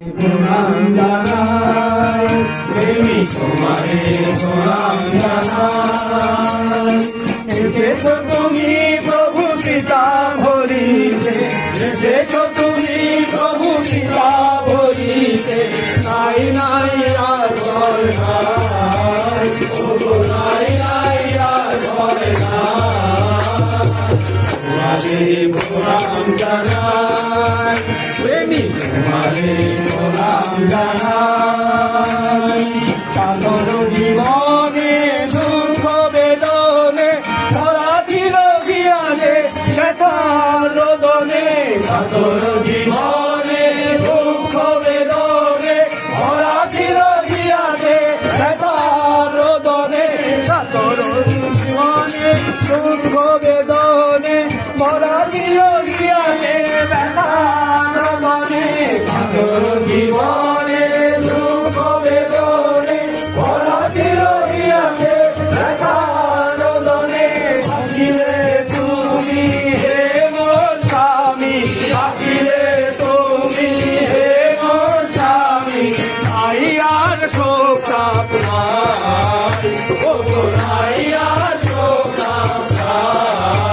প্রণাম জানাই, প্রেমী তোমারে প্রণাম জানাই। এসেছো তুমি প্রভু পিতা ভরিতে, এসেছো তুমি প্রভু পিতা ভরিতে, নাই নাই আর ভয় নাই, ওগো নাই নাই আর ভয় নাই। তোমারে প্রণাম জানাই, প্রেমী তোমারে প্রণাম জানাই। পাগল জীবনে দুঃখ বেদনে ধরা ছিল গিয়ানে ব্যথার রোদনে, পাগল জীবনে দুঃখ বেদনে ধরা ছিল গিয়ানে ব্যথার রোদনে, পাগল জীবনে দুঃখ বেদনে ধরা ছিল গিয়ানে ব্যথার রোদনে, পাগল জীবনে দুঃখ বেদনে ধরা ছিল গিয়ানে ব্যথার রোদনে। আসিলে তুমি হে মোর স্বামী, আসিলে তুমি হে মোর স্বামী, নাই আর শোক তাপ নাই, ওগো নাই আর শোক তাপ নাই।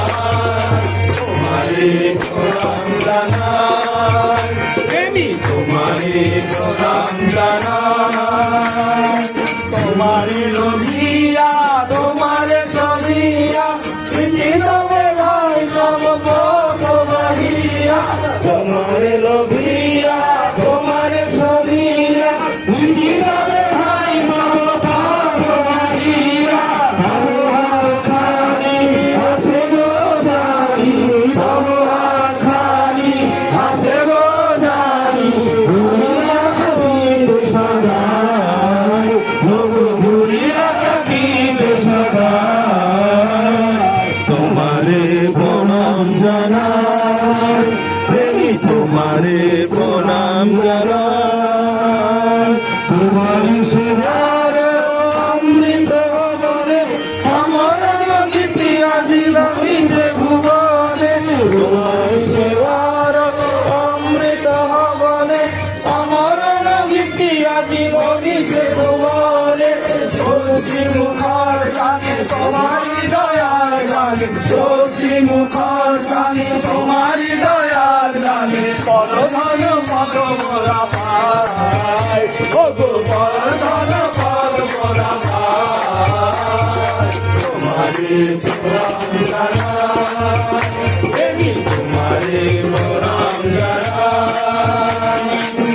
তোমারে প্রণাম জানাই, প্রেমী তোমারে প্রণাম জানাই। তোমারে লোভিয়া তোমারে সবিয়া তবে ভাই সব বাহিয়া, তোমারে লোভিয়া তোমারে সবিয়া তবে ভাই সব বাহিয়া। ভালো হাত খালি আছে গো জানি, ভালো হাত খালি আছে গো জানি, ঘুরিয়া কাটিবে সদাই, ঘুরিয়া কাটিবে সদাই। তোমারে প্রণাম জানাই, প্রেমী তোমারে প্রণাম জানাই।